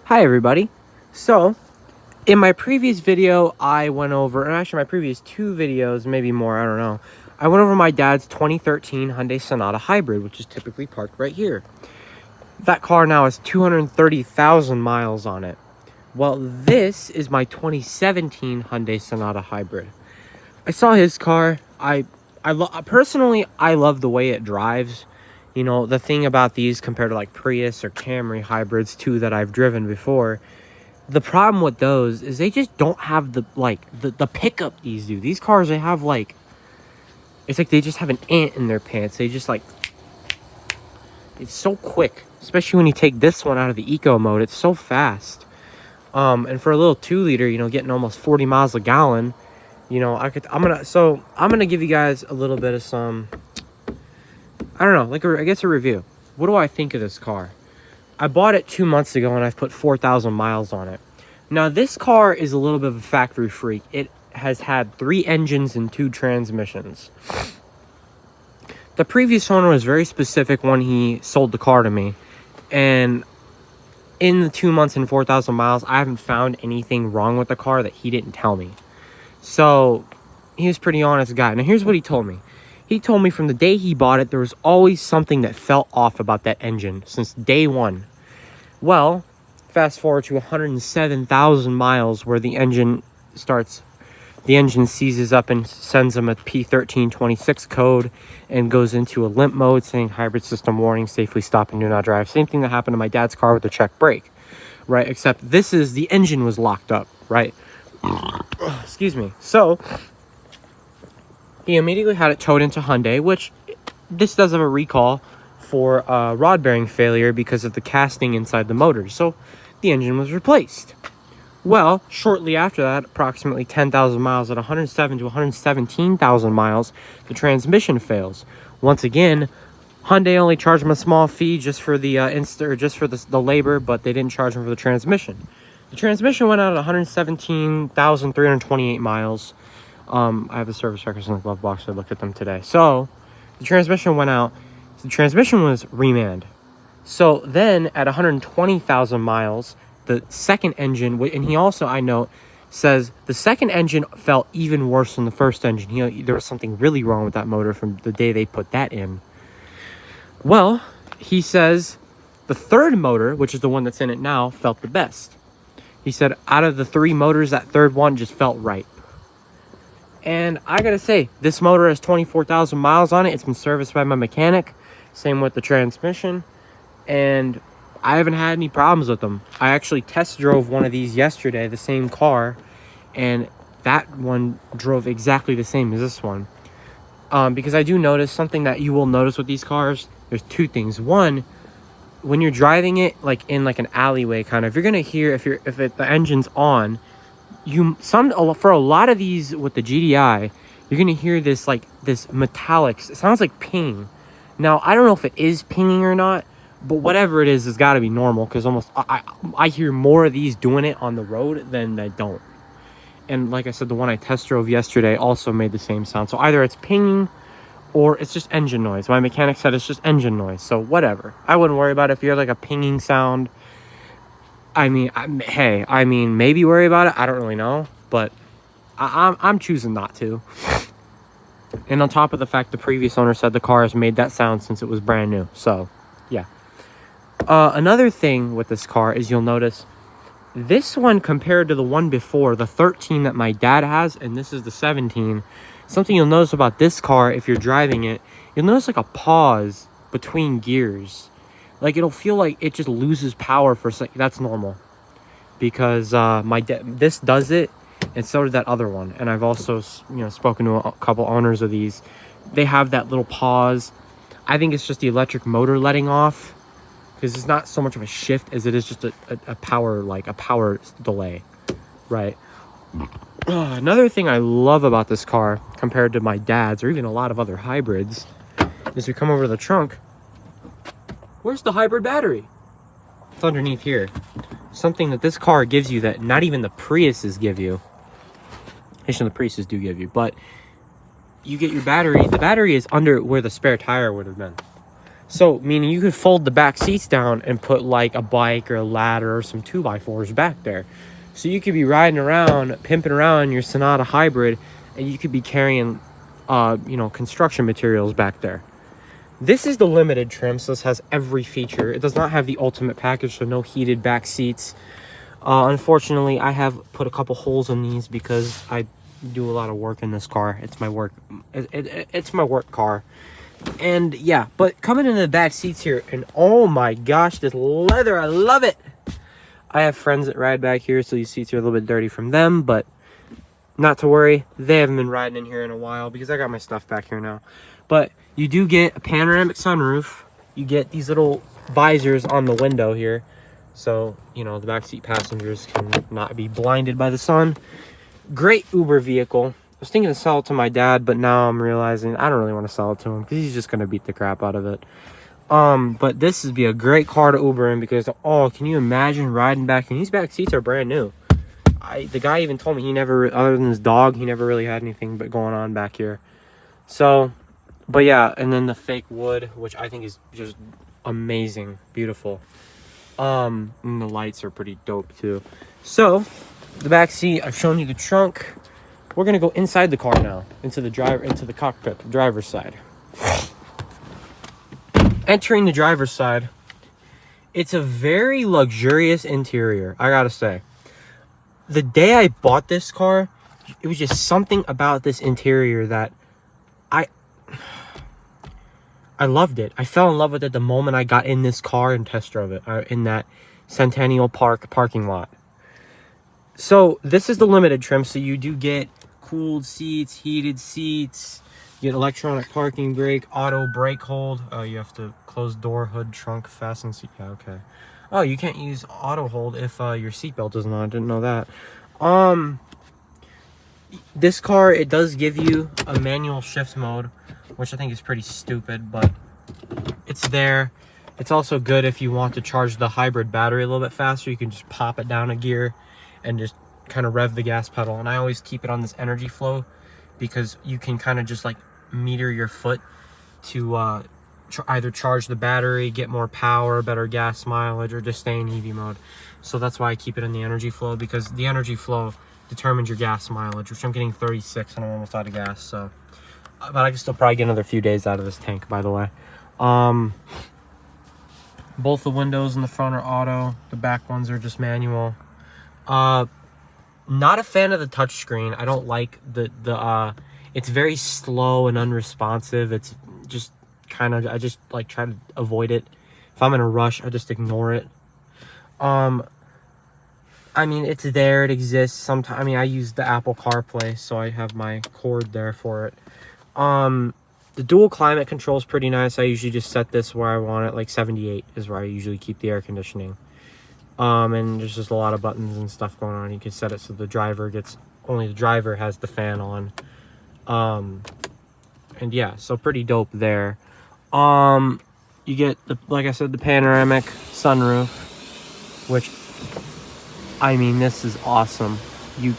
Hi everybody. So in my previous video I went over, and actually my previous two videos, maybe more, I don't know, I went over my dad's 2013 Hyundai Sonata Hybrid, which is typically parked right here. That car now has 230,000 miles on it. Well, this is my 2017 Hyundai Sonata Hybrid. I saw his car. Personally, I love the way it drives. You know, the thing about these compared to like Prius or Camry hybrids too that I've driven before, the problem with those is they just don't have the pickup these do. These cars, they have like, it's like they just have an ant in their pants. They just like, it's so quick, especially when you take this one out of the eco mode. It's so fast. And for a little 2-liter, you know, getting almost 40 miles a gallon, you know, I'm gonna give you guys a little bit of some, I don't know, like I guess a review. What do I think of this car? I bought it 2 months ago and I've put 4,000 miles on it. Now this car is a little bit of a factory freak. It has had 3 engines and 2 transmissions. The previous owner was very specific when he sold the car to me, and in the 2 months and 4,000 miles, I haven't found anything wrong with the car that he didn't tell me. So he was a pretty honest guy. Now here's what he told me. He told me from the day he bought it, there was always something that felt off about that engine since day one. Well, fast forward to 107,000 miles where the engine seizes up and sends him a P1326 code and goes into a limp mode saying hybrid system warning, safely stop and do not drive. Same thing that happened to my dad's car with the check brake, right? Except the engine was locked up, right? Excuse me. So he immediately had it towed into Hyundai, which this does have a recall for rod bearing failure because of the casting inside the motor. So the engine was replaced. Well, shortly after that, approximately 10,000 miles, at 107 to 117,000 miles, the transmission fails. Once again, Hyundai only charged him a small fee just for the the labor, but they didn't charge him for the transmission. The transmission went out at 117,328 miles. I have the service records in the glove box. So I looked at them today. So the transmission went out. The transmission was remanded. So then at 120,000 miles, the second engine, and he also, I note, says the second engine felt even worse than the first engine. There was something really wrong with that motor from the day they put that in. Well, he says the third motor, which is the one that's in it now, felt the best. He said out of the 3 motors, that third one just felt right. And I gotta say, this motor has 24,000 miles on it. It's been serviced by my mechanic. Same with the transmission. And I haven't had any problems with them. I actually test drove one of these yesterday, the same car, and that one drove exactly the same as this one. Because I do notice something that you will notice with these cars. There's 2 things. One, when you're driving it like in like an alleyway kind of, you're gonna hear the engine's on. For a lot of these with the GDI, you're gonna hear this metallic. It sounds like ping. Now I don't know if it is pinging or not, but whatever it is, it's got to be normal because I hear more of these doing it on the road than I don't. And like I said, the one I test drove yesterday also made the same sound. So either it's pinging or it's just engine noise. My mechanic said it's just engine noise. So whatever. I wouldn't worry about it if you hear like a pinging sound. I mean, maybe worry about it. I don't really know, but I'm choosing not to. And on top of the fact, the previous owner said the car has made that sound since it was brand new. So, yeah. Another thing with this car is you'll notice this one compared to the one before, the 13 that my dad has, and this is the 17. Something you'll notice about this car, if you're driving it, you'll notice like a pause between gears. Like it'll feel like it just loses power for a second. That's normal because this does it, and so did that other one. And I've also spoken to a couple owners of these. They have that little pause. I think it's just the electric motor letting off because it's not so much of a shift as it is just a power delay, right? Another thing I love about this car compared to my dad's or even a lot of other hybrids is we come over to the trunk. Where's the hybrid battery? It's underneath here. Something that this car gives you that not even the Priuses give you. Actually, the Priuses do give you, but you get your battery. The battery is under where the spare tire would have been. So, meaning you could fold the back seats down and put like a bike or a ladder or some 2x4s back there. So you could be riding around, pimping around your Sonata hybrid, and you could be carrying, construction materials back there. This is the limited trim, so this has every feature. It does not have the ultimate package, so no heated back seats. Unfortunately, I have put a couple holes in these because I do a lot of work in this car. It's my work. It's my work car. And yeah, but coming into the back seats here, and oh my gosh, this leather, I love it. I have friends that ride back here, so these seats are a little bit dirty from them, but not to worry. They haven't been riding in here in a while because I got my stuff back here now. But you do get a panoramic sunroof. You get these little visors on the window here, so, the backseat passengers can not be blinded by the sun. Great Uber vehicle. I was thinking to sell it to my dad, but now I'm realizing I don't really want to sell it to him because he's just going to beat the crap out of it. But this would be a great car to Uber in because, can you imagine riding back? And these back seats are brand new. The guy even told me he never, other than his dog, he never really had anything but going on back here. So, but yeah, and then the fake wood, which I think is just amazing, beautiful. And the lights are pretty dope too. So, the back seat, I've shown you the trunk. We're gonna go inside the car now, into the cockpit, the driver's side. Entering the driver's side, it's a very luxurious interior, I gotta say. The day I bought this car, it was just something about this interior that I loved it. I fell in love with it the moment I got in this car and test drove it in that Centennial Park parking lot. So this is the limited trim, so you do get cooled seats, heated seats, you get electronic parking brake, auto brake hold. Oh, you have to close door, hood, trunk, fasten seat. Yeah, okay. Oh, you can't use auto hold if your seatbelt isn't on. I didn't know that. This car, it does give you a manual shift mode, which I think is pretty stupid, but it's there. It's also good if you want to charge the hybrid battery a little bit faster. You can just pop it down a gear and just kind of rev the gas pedal. And I always keep it on this energy flow because you can kind of just like meter your foot to either charge the battery, get more power, better gas mileage, or just stay in EV mode. So that's why I keep it in the energy flow, because the energy flow determines your gas mileage, which I'm getting 36 and I'm almost out of gas. So, but I can still probably get another few days out of this tank, by the way. Both the windows in the front are auto. The back ones are just manual. Not a fan of the touchscreen. I don't like the it's very slow and unresponsive. It's just kind of, I just like try to avoid it. If I'm in a rush, I just ignore it. I mean, it's there, it exists. Sometimes, I mean, I use the Apple CarPlay, so I have my cord there for it. The dual climate control is pretty nice. I usually just set this where I want it, like 78 is where I usually keep the air conditioning. And there's just a lot of buttons and stuff going on. You can set it so the driver only the driver has the fan on. And yeah, so pretty dope there. You get like I said, the panoramic sunroof, which, I mean, this is awesome. You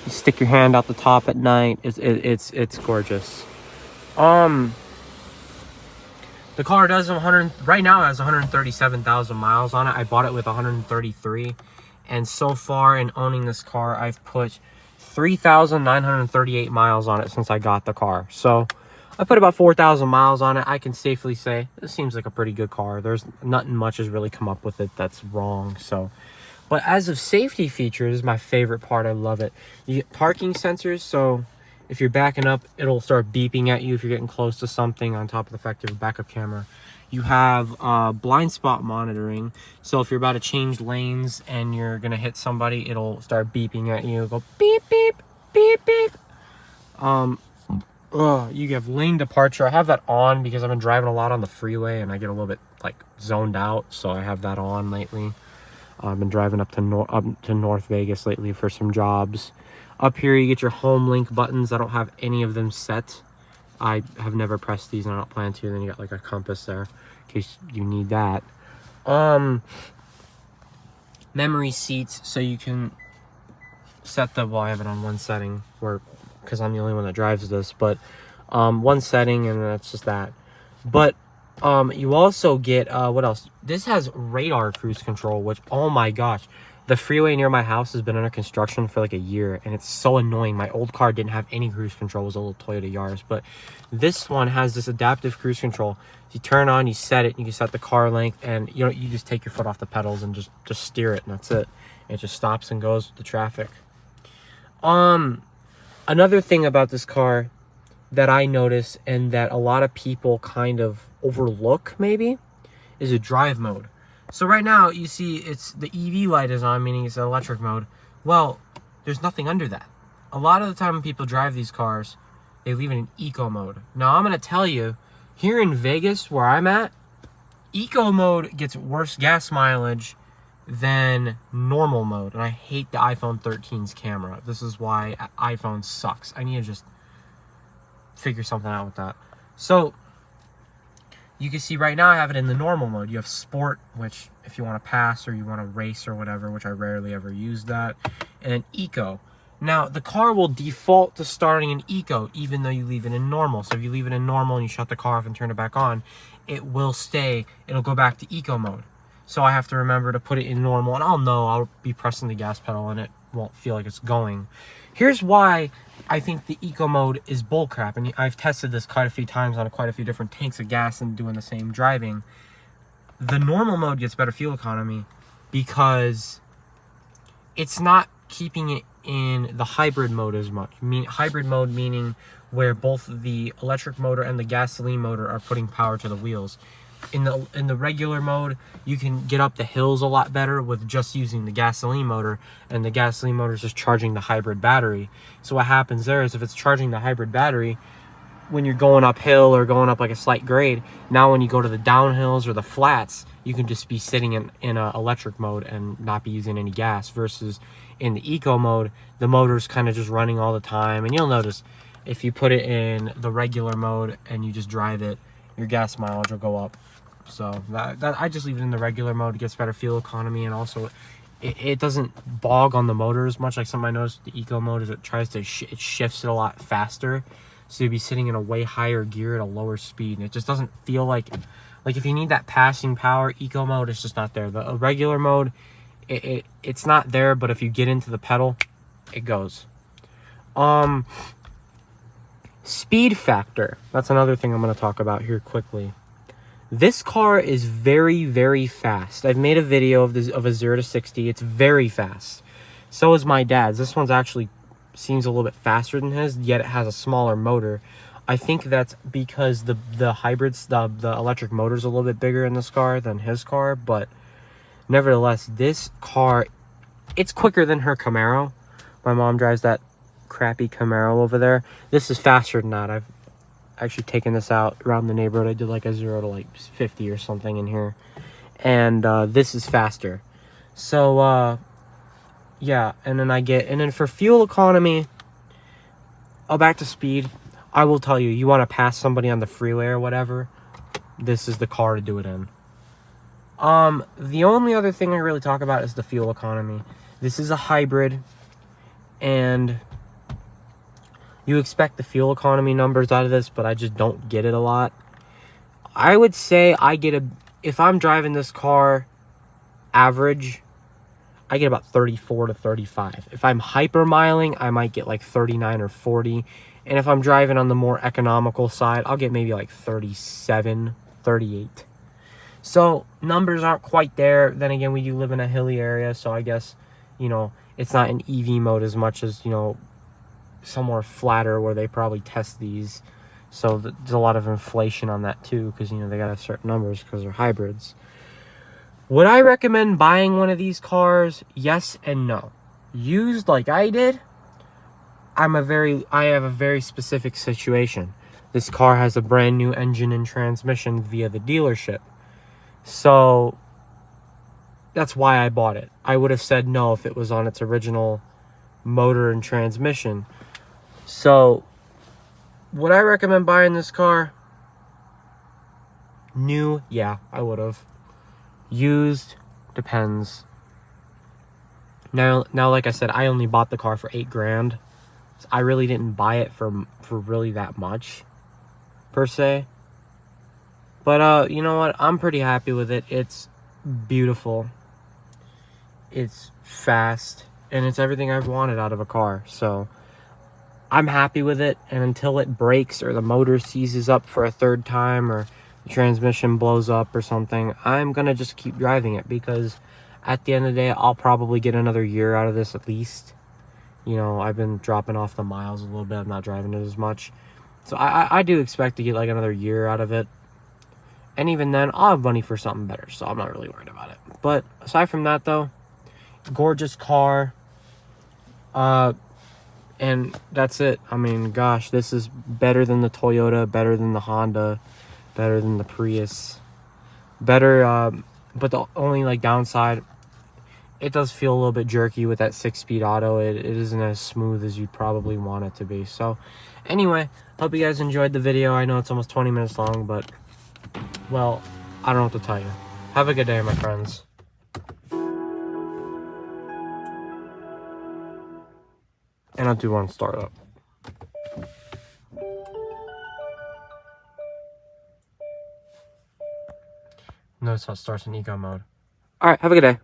stick your hand out the top at night. It's gorgeous. The car does right now has 137,000 miles on it. I bought it with 133, and so far in owning this car, I've put 3,938 miles on it since I got the car. So I put about 4,000 miles on it. I can safely say this seems like a pretty good car. There's nothing much has really come up with it that's wrong. So, but as of safety features, is my favorite part. I love it. You get parking sensors, so if you're backing up, it'll start beeping at you if you're getting close to something, on top of the fact you have a backup camera. You have blind spot monitoring, so if you're about to change lanes and you're gonna hit somebody, it'll start beeping at you. Go beep beep beep beep. You have lane departure. I have that on because I've been driving a lot on the freeway and I get a little bit like zoned out, so I have that on lately. I've been driving up to North Vegas lately for some jobs. Up here you get your home link buttons. I don't have any of them set. I have never pressed these and I don't plan to. Then you got like a compass there in case you need that. Memory seats, so you can set the, well, I have it on one setting because I'm the only one that drives this, but one setting, and that's just that. But You also get, what else? This has radar cruise control, which, oh my gosh. The freeway near my house has been under construction for like a year, and it's so annoying. My old car didn't have any cruise control. It was a little Toyota Yaris, but this one has this adaptive cruise control. You turn on, you set it, you can set the car length, and you know, you just take your foot off the pedals and just steer it, and that's it. It just stops and goes with the traffic. Another thing about this car that I notice and that a lot of people kind of overlook maybe is a drive mode. So right now you see it's the EV light is on, meaning it's an electric mode. Well, there's nothing under that. A lot of the time when people drive these cars, they leave it in eco mode. Now I'm going to tell you, here in Vegas where I'm at, eco mode gets worse gas mileage than normal mode. And I hate the iPhone 13's camera. This is why iPhone sucks. I need to just figure something out with that. So you can see right now I have it in the normal mode. You have sport, which if you want to pass or you want to race or whatever, which I rarely ever use that, and then eco. Now the car will default to starting in eco even though you leave it in normal. So if you leave it in normal and you shut the car off and turn it back on, it will stay, it'll go back to eco mode. So I have to remember to put it in normal, and I'll be pressing the gas pedal and it won't feel like it's going. Here's why I think the eco mode is bullcrap, and I've tested this quite a few times on quite a few different tanks of gas and doing the same driving. The normal mode gets better fuel economy because it's not keeping it in the hybrid mode as much. Hybrid mode meaning where both the electric motor and the gasoline motor are putting power to the wheels. In the regular mode, you can get up the hills a lot better with just using the gasoline motor, and the gasoline motor is just charging the hybrid battery. So what happens there is if it's charging the hybrid battery, when you're going uphill or going up like a slight grade, now when you go to the downhills or the flats, you can just be sitting in a electric mode and not be using any gas, versus in the eco mode, the motor's kind of just running all the time. And you'll notice if you put it in the regular mode and you just drive it, your gas mileage will go up. So that I just leave it in the regular mode. It gets better fuel economy, and also it doesn't bog on the motor as much. Like something I noticed with the eco mode is it tries to it shifts it a lot faster, so you'd be sitting in a way higher gear at a lower speed, and it just doesn't feel like if you need that passing power, eco mode is just not there. The regular mode, it's not there, but if you get into the pedal, it goes. Speed factor, that's another thing I'm going to talk about here quickly. This car is very, very fast. I've made a video of a 0 to 60. It's very fast. So is my dad's. This one's actually seems a little bit faster than his, yet it has a smaller motor. I think that's because the hybrids, the electric motor is a little bit bigger in this car than his car, but nevertheless, this car, it's quicker than her Camaro. My mom drives that crappy Camaro over there. This is faster than that. I've actually taken this out around the neighborhood. I did like a 0 to like 50 or something in here, and this is faster. So yeah, and then for fuel economy, back to speed, I will tell you, you want to pass somebody on the freeway or whatever, this is the car to do it in. The only other thing I really talk about is the fuel economy. This is a hybrid, and you expect the fuel economy numbers out of this, but I just don't get it a lot. I would say if I'm driving this car average, I get about 34 to 35. If I'm hyper miling, I might get like 39 or 40. And if I'm driving on the more economical side, I'll get maybe like 37, 38. So numbers aren't quite there. Then again, we do live in a hilly area, so I guess, it's not in EV mode as much as, somewhere flatter where they probably test these. So there's a lot of inflation on that too, because, they got to have certain numbers because they're hybrids. Would I recommend buying one of these cars? Yes and no. Used like I did, I have a very specific situation. This car has a brand new engine and transmission via the dealership. So that's why I bought it. I would have said no if it was on its original motor and transmission. So would I recommend buying this car? New, yeah, I would have. Used, depends. Now, like I said, I only bought the car for $8,000. So I really didn't buy it for really that much, per se. But you know what? I'm pretty happy with it. It's beautiful. It's fast. And it's everything I've wanted out of a car. So I'm happy with it. And until it breaks or the motor seizes up for a third time or the transmission blows up or something, I'm going to just keep driving it, because at the end of the day, I'll probably get another year out of this at least. You know, I've been dropping off the miles a little bit. I'm not driving it as much. So I do expect to get like another year out of it. And even then, I'll have money for something better. So I'm not really worried about it. But aside from that, though, gorgeous car. And that's it. I mean, gosh, this is better than the Toyota, better than the Honda, better than the Prius. Better, but the only like downside, it does feel a little bit jerky with that 6-speed auto. It isn't as smooth as you'd probably want it to be. So anyway, hope you guys enjoyed the video. I know it's almost 20 minutes long, but, well, I don't know what to tell you. Have a good day, my friends. And I do want to start up. Notice how it starts in eco mode. All right, have a good day.